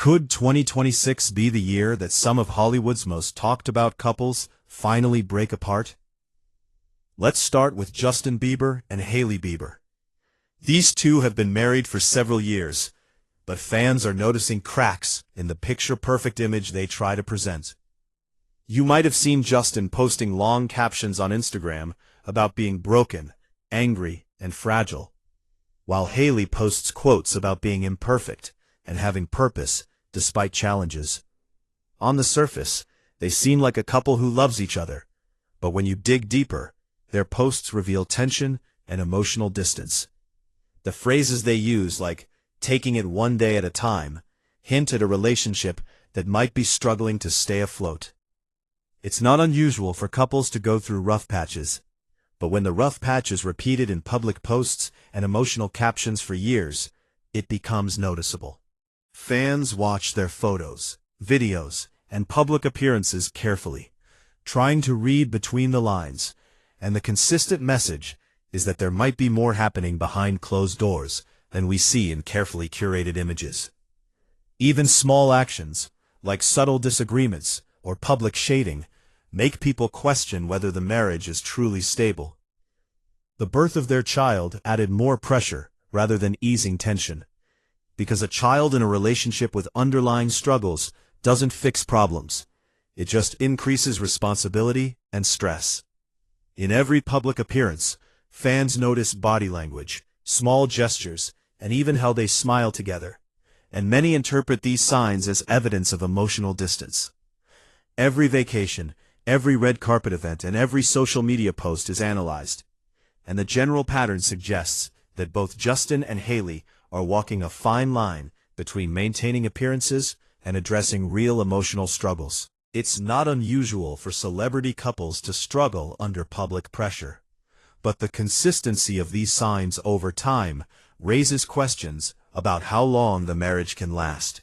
Could 2026 be the year that some of Hollywood's most talked about couples finally break apart? Let's start with Justin Bieber and Hailey Bieber. These two have been married for several years, but fans are noticing cracks in the picture-perfect image they try to present. You might have seen Justin posting long captions on Instagram about being broken, angry, and fragile, while Hailey posts quotes about being imperfect and having purpose despite challenges. On the surface, they seem like a couple who loves each other, but when you dig deeper, their posts reveal tension and emotional distance. The phrases they use, like taking it one day at a time, hint at a relationship that might be struggling to stay afloat. It's not unusual for couples to go through rough patches, but when the rough patch is repeated in public posts and emotional captions for years, it becomes noticeable. Fans watch their photos, videos, and public appearances carefully, trying to read between the lines, and the consistent message is that there might be more happening behind closed doors than we see in carefully curated images. Even small actions, like subtle disagreements or public shading, make people question whether the marriage is truly stable. The birth of their child added more pressure rather than easing tension, because a child in a relationship with underlying struggles doesn't fix problems. It just increases responsibility and stress. In every public appearance, fans notice body language, small gestures, and even how they smile together, and many interpret these signs as evidence of emotional distance. Every vacation, every red carpet event, and every social media post is analyzed, and the general pattern suggests that both Justin and Hailey are walking a fine line between maintaining appearances and addressing real emotional struggles. It's not unusual for celebrity couples to struggle under public pressure, but the consistency of these signs over time raises questions about how long the marriage can last.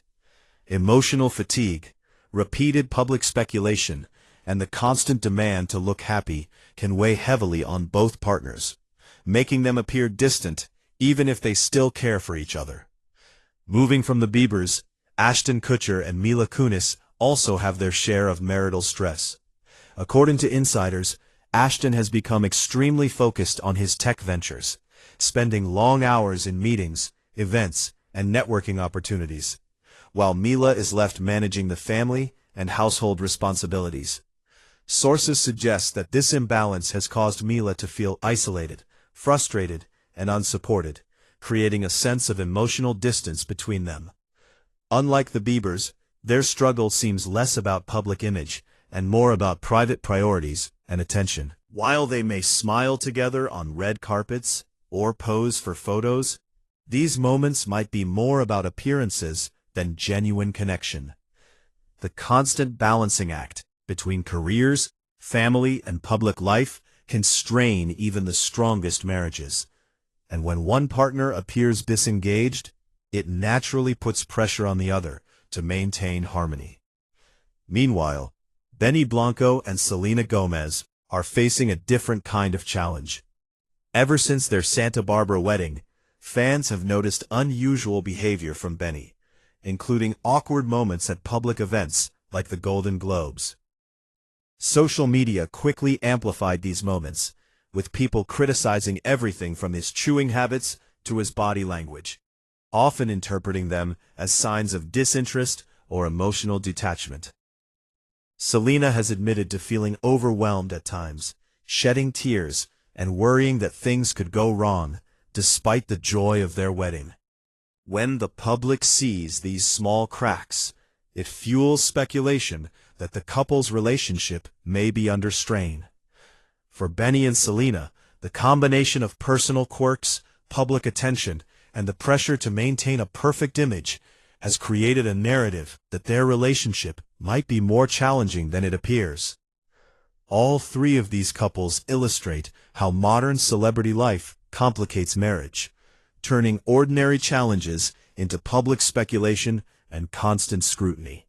Emotional fatigue, repeated public speculation, and the constant demand to look happy can weigh heavily on both partners, making them appear distant even if they still care for each other. Moving from the Biebers, Ashton Kutcher and Mila Kunis also have their share of marital stress. According to insiders, Ashton has become extremely focused on his tech ventures, spending long hours in meetings, events, and networking opportunities, while Mila is left managing the family and household responsibilities. Sources suggest that this imbalance has caused Mila to feel isolated, frustrated, and unsupported, creating a sense of emotional distance between them. Unlike the Biebers, their struggle seems less about public image and more about private priorities and attention. While they may smile together on red carpets or pose for photos, these moments might be more about appearances than genuine connection. The constant balancing act between careers, family, and public life can strain even the strongest marriages. And when one partner appears disengaged, it naturally puts pressure on the other to maintain harmony. Meanwhile, Benny Blanco and Selena Gomez are facing a different kind of challenge. Ever since their Santa Barbara wedding, fans have noticed unusual behavior from Benny, including awkward moments at public events like the Golden Globes. Social media quickly amplified these moments, with people criticizing everything from his chewing habits to his body language, often interpreting them as signs of disinterest or emotional detachment. Selena has admitted to feeling overwhelmed at times, shedding tears, and worrying that things could go wrong, despite the joy of their wedding. When the public sees these small cracks, it fuels speculation that the couple's relationship may be under strain. For Benny and Selena, the combination of personal quirks, public attention, and the pressure to maintain a perfect image has created a narrative that their relationship might be more challenging than it appears. All three of these couples illustrate how modern celebrity life complicates marriage, turning ordinary challenges into public speculation and constant scrutiny.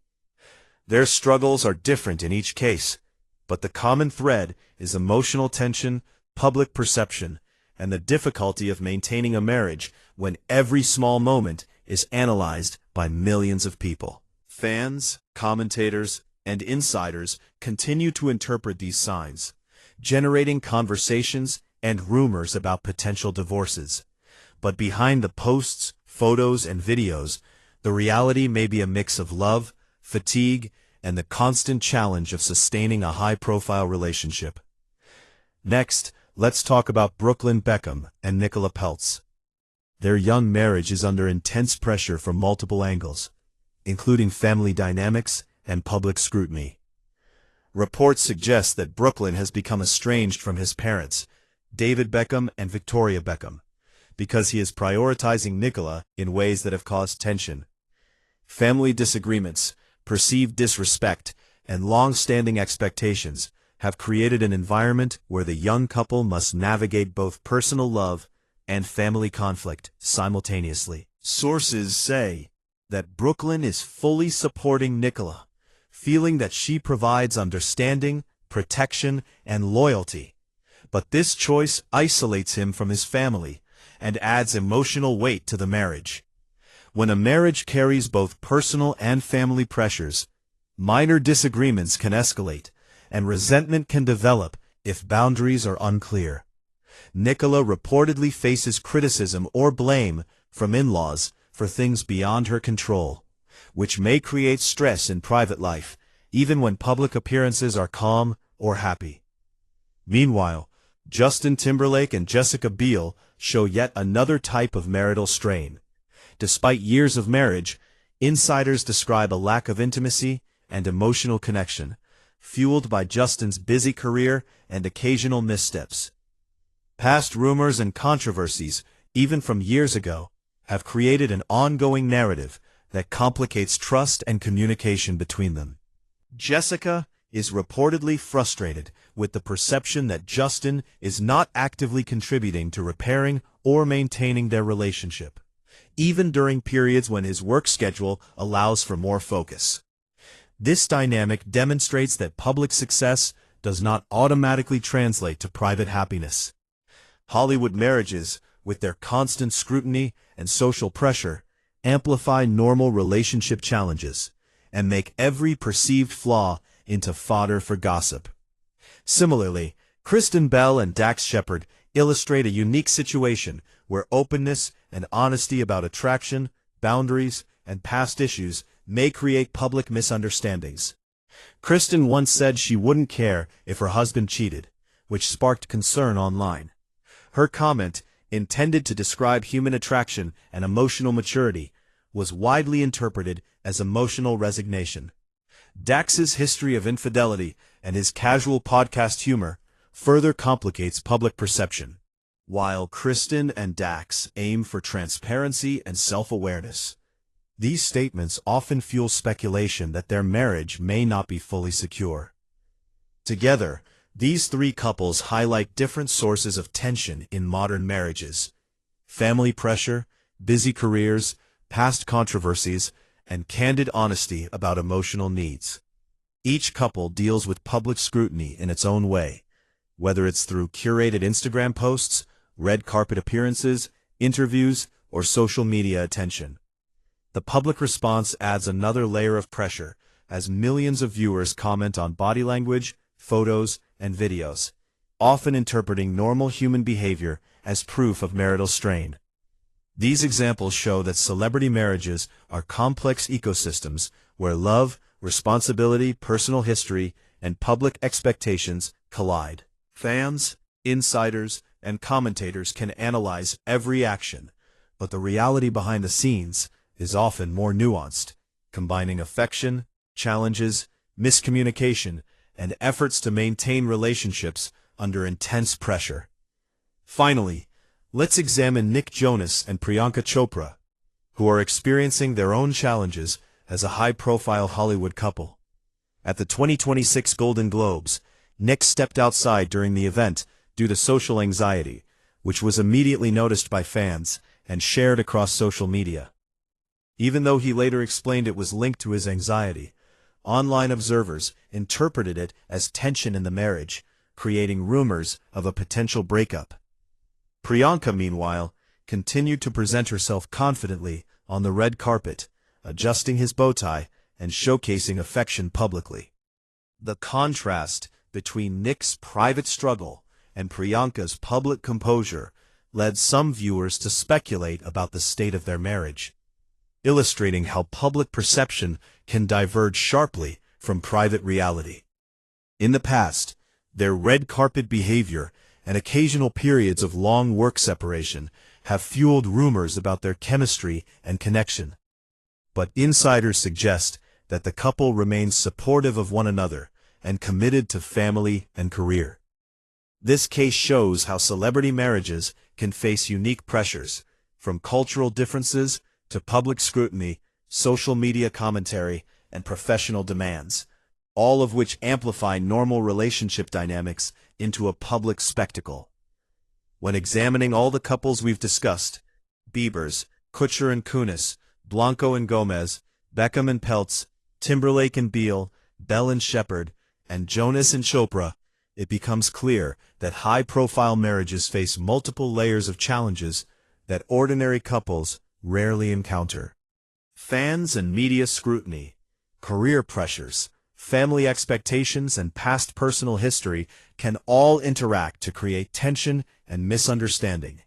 Their struggles are different in each case, but the common thread is emotional tension, public perception, and the difficulty of maintaining a marriage when every small moment is analyzed by millions of people. Fans, commentators, and insiders continue to interpret these signs, generating conversations and rumors about potential divorces. But behind the posts, photos, and videos, the reality may be a mix of love, fatigue, and the constant challenge of sustaining a high-profile relationship. Next, let's talk about Brooklyn Beckham and Nicola Peltz. Their young marriage is under intense pressure from multiple angles, including family dynamics and public scrutiny. Reports suggest that Brooklyn has become estranged from his parents, David Beckham and Victoria Beckham, because he is prioritizing Nicola in ways that have caused tension. Family disagreements, perceived disrespect, and long-standing expectations have created an environment where the young couple must navigate both personal love and family conflict simultaneously. Sources say that Brooklyn is fully supporting Nicola, feeling that she provides understanding, protection, and loyalty. But this choice isolates him from his family and adds emotional weight to the marriage. When a marriage carries both personal and family pressures, minor disagreements can escalate, and resentment can develop if boundaries are unclear. Nicola reportedly faces criticism or blame from in-laws for things beyond her control, which may create stress in private life, even when public appearances are calm or happy. Meanwhile, Justin Timberlake and Jessica Biel show yet another type of marital strain. Despite years of marriage, insiders describe a lack of intimacy and emotional connection, fueled by Justin's busy career and occasional missteps. Past rumors and controversies, even from years ago, have created an ongoing narrative that complicates trust and communication between them. Jessica is reportedly frustrated with the perception that Justin is not actively contributing to repairing or maintaining their relationship, even during periods when his work schedule allows for more focus. This dynamic demonstrates that public success does not automatically translate to private happiness. Hollywood marriages, with their constant scrutiny and social pressure, amplify normal relationship challenges and make every perceived flaw into fodder for gossip. Similarly, Kristen Bell and Dax Shepard illustrate a unique situation where openness and honesty about attraction, boundaries, and past issues may create public misunderstandings. Kristen once said she wouldn't care if her husband cheated, which sparked concern online. Her comment, intended to describe human attraction and emotional maturity, was widely interpreted as emotional resignation. Dax's history of infidelity and his casual podcast humor further complicates public perception. While Kristen and Dax aim for transparency and self-awareness, these statements often fuel speculation that their marriage may not be fully secure. Together, these three couples highlight different sources of tension in modern marriages: family pressure, busy careers, past controversies, and candid honesty about emotional needs. Each couple deals with public scrutiny in its own way, whether it's through curated Instagram posts, red carpet appearances, interviews, or social media attention. The public response adds another layer of pressure as millions of viewers comment on body language, photos, and videos, often interpreting normal human behavior as proof of marital strain. These examples show that celebrity marriages are complex ecosystems where love, responsibility, personal history, and public expectations collide. Fans, insiders, and commentators can analyze every action, but the reality behind the scenes is often more nuanced, combining affection, challenges, miscommunication, and efforts to maintain relationships under intense pressure. Finally, let's examine Nick Jonas and Priyanka Chopra, who are experiencing their own challenges as a high-profile Hollywood couple. At the 2026 Golden Globes, Nick stepped outside during the event due to social anxiety, which was immediately noticed by fans and shared across social media. Even though he later explained it was linked to his anxiety, online observers interpreted it as tension in the marriage, creating rumors of a potential breakup. Priyanka, meanwhile, continued to present herself confidently on the red carpet, adjusting his bow tie and showcasing affection publicly. The contrast between Nick's private struggle and Priyanka's public composure led some viewers to speculate about the state of their marriage, illustrating how public perception can diverge sharply from private reality. In the past, their red carpet behavior and occasional periods of long work separation have fueled rumors about their chemistry and connection. But insiders suggest that the couple remains supportive of one another and committed to family and career. This case shows how celebrity marriages can face unique pressures, from cultural differences to public scrutiny, social media commentary, and professional demands, all of which amplify normal relationship dynamics into a public spectacle. When examining all the couples we've discussed, Biebers, Kutcher and Kunis, Blanco and Gomez, Beckham and Peltz, Timberlake and Beale, Bell and Shepard, and Jonas and Chopra, it becomes clear that high-profile marriages face multiple layers of challenges that ordinary couples rarely encounter. Fans and media scrutiny, career pressures, family expectations, and past personal history can all interact to create tension and misunderstanding.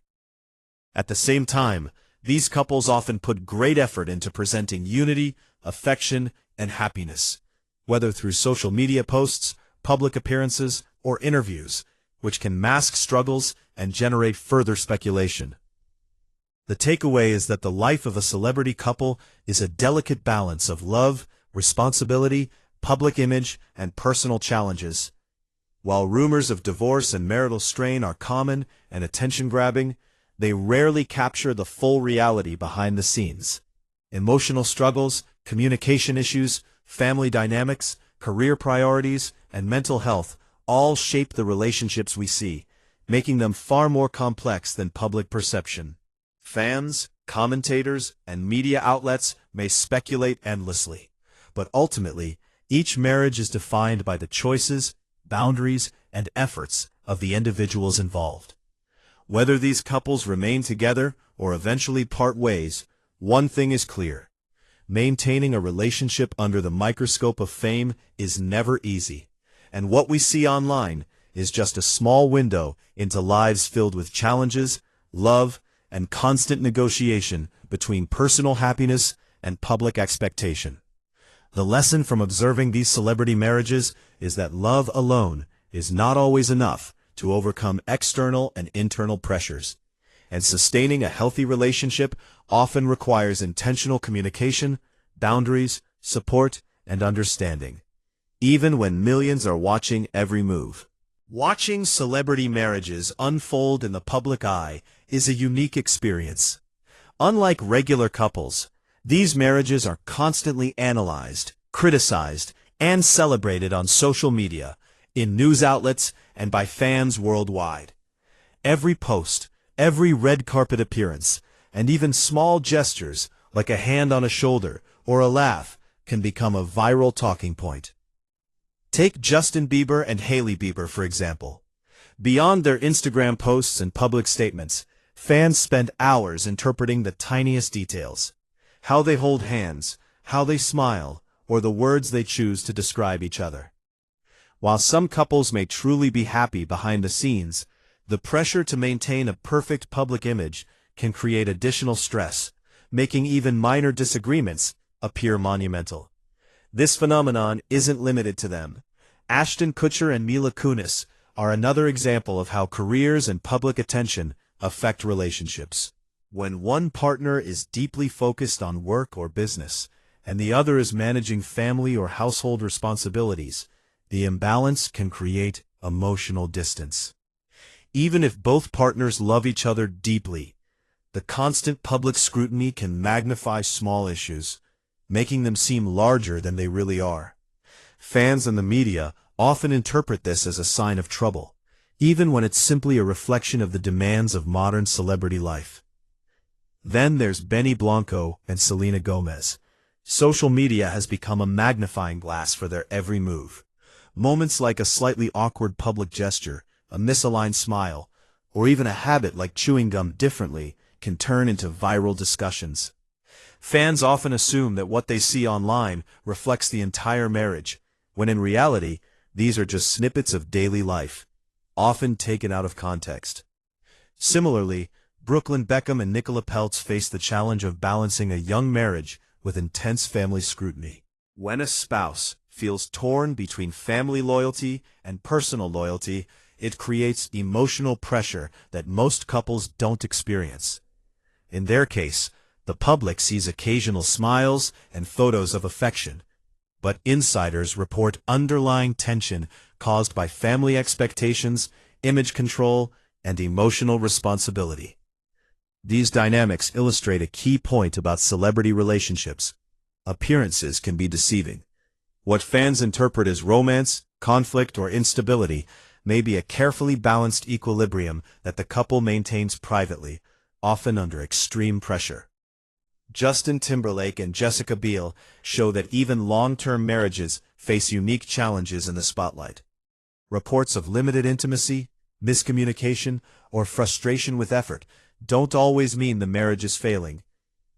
At the same time, these couples often put great effort into presenting unity, affection, and happiness, whether through social media posts, public appearances, or interviews, which can mask struggles and generate further speculation. The takeaway is that the life of a celebrity couple is a delicate balance of love, responsibility, public image, and personal challenges. While rumors of divorce and marital strain are common and attention-grabbing, they rarely capture the full reality behind the scenes. Emotional struggles, communication issues, family dynamics, career priorities, and mental health all shape the relationships we see, making them far more complex than public perception. Fans, commentators, and media outlets may speculate endlessly, but ultimately, each marriage is defined by the choices, boundaries, and efforts of the individuals involved. Whether these couples remain together or eventually part ways, one thing is clear: maintaining a relationship under the microscope of fame is never easy, and what we see online is just a small window into lives filled with challenges, love, and constant negotiation between personal happiness and public expectation. The lesson from observing these celebrity marriages is that love alone is not always enough to overcome external and internal pressures, and sustaining a healthy relationship often requires intentional communication, boundaries, support, and understanding, even when millions are watching every move. Watching celebrity marriages unfold in the public eye is a unique experience. Unlike regular couples, these marriages are constantly analyzed, criticized, and celebrated on social media, in news outlets, and by fans worldwide. Every post, every red carpet appearance, and even small gestures like a hand on a shoulder or a laugh can become a viral talking point. Take Justin Bieber and Hailey Bieber, for example. Beyond their Instagram posts and public statements, fans spend hours interpreting the tiniest details: how they hold hands, how they smile, or the words they choose to describe each other. While some couples may truly be happy behind the scenes, the pressure to maintain a perfect public image can create additional stress, making even minor disagreements appear monumental. This phenomenon isn't limited to them. Ashton Kutcher and Mila Kunis are another example of how careers and public attention affect relationships. When one partner is deeply focused on work or business, and the other is managing family or household responsibilities, the imbalance can create emotional distance. Even if both partners love each other deeply, the constant public scrutiny can magnify small issues, making them seem larger than they really are. Fans and the media often interpret this as a sign of trouble, even when it's simply a reflection of the demands of modern celebrity life. Then there's Benny Blanco and Selena Gomez. Social media has become a magnifying glass for their every move. Moments like a slightly awkward public gesture, a misaligned smile, or even a habit like chewing gum differently can turn into viral discussions. Fans often assume that what they see online reflects the entire marriage, when in reality, these are just snippets of daily life, often taken out of context. Similarly, Brooklyn Beckham and Nicola Peltz face the challenge of balancing a young marriage with intense family scrutiny. When a spouse feels torn between family loyalty and personal loyalty, it creates emotional pressure that most couples don't experience. In their case, the public sees occasional smiles and photos of affection, but insiders report underlying tension caused by family expectations, image control, and emotional responsibility. These dynamics illustrate a key point about celebrity relationships. Appearances can be deceiving. What fans interpret as romance, conflict, or instability may be a carefully balanced equilibrium that the couple maintains privately, often under extreme pressure. Justin Timberlake and Jessica Biel show that even long-term marriages face unique challenges in the spotlight. Reports of limited intimacy, miscommunication, or frustration with effort don't always mean the marriage is failing,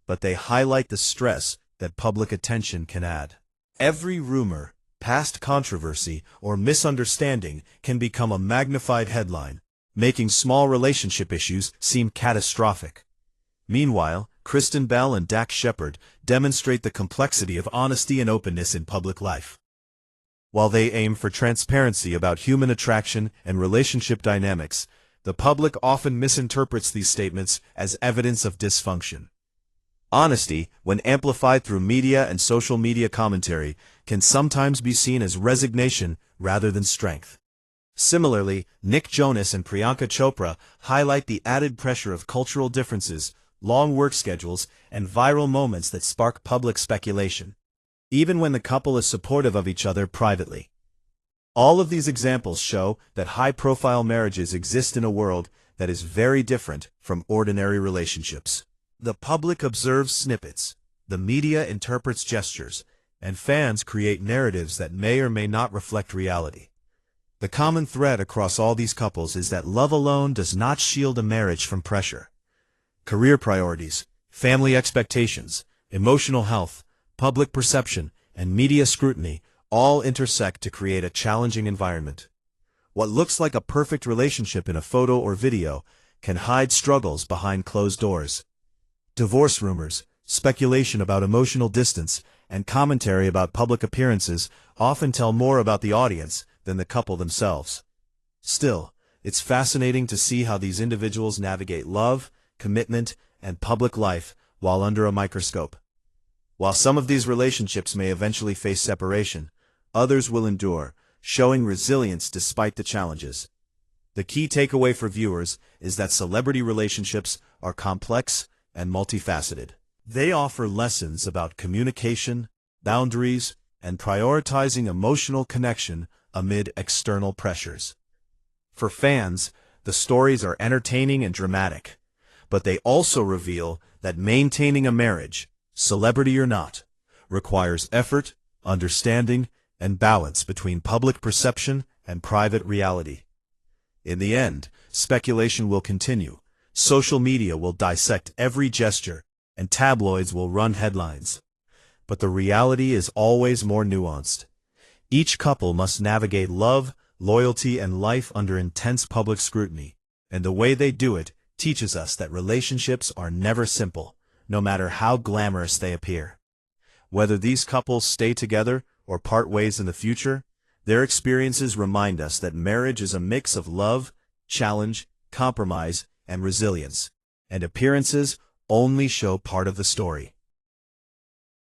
but they highlight the stress that public attention can add. Every rumor, past controversy, or misunderstanding can become a magnified headline, making small relationship issues seem catastrophic. Meanwhile, Kristen Bell and Dax Shepard demonstrate the complexity of honesty and openness in public life. While they aim for transparency about human attraction and relationship dynamics, the public often misinterprets these statements as evidence of dysfunction. Honesty, when amplified through media and social media commentary, can sometimes be seen as resignation rather than strength. Similarly, Nick Jonas and Priyanka Chopra highlight the added pressure of cultural differences, long work schedules, and viral moments that spark public speculation, even when the couple is supportive of each other privately. All of these examples show that high-profile marriages exist in a world that is very different from ordinary relationships. The public observes snippets, the media interprets gestures, and fans create narratives that may or may not reflect reality. The common thread across all these couples is that love alone does not shield a marriage from pressure. Career priorities, family expectations, emotional health, public perception, and media scrutiny all intersect to create a challenging environment. What looks like a perfect relationship in a photo or video can hide struggles behind closed doors. Divorce rumors, speculation about emotional distance, and commentary about public appearances often tell more about the audience than the couple themselves. Still, it's fascinating to see how these individuals navigate love, commitment, and public life while under a microscope. While some of these relationships may eventually face separation, others will endure, showing resilience despite the challenges. The key takeaway for viewers is that celebrity relationships are complex and multifaceted. They offer lessons about communication, boundaries, and prioritizing emotional connection amid external pressures. For fans, the stories are entertaining and dramatic, but they also reveal that maintaining a marriage, celebrity or not, requires effort, understanding, and balance between public perception and private reality. In the end, speculation will continue, social media will dissect every gesture, and tabloids will run headlines. But the reality is always more nuanced. Each couple must navigate love, loyalty, and life under intense public scrutiny, and the way they do it teaches us that relationships are never simple, no matter how glamorous they appear. Whether these couples stay together or part ways in the future, their experiences remind us that marriage is a mix of love, challenge, compromise, and resilience, and appearances only show part of the story.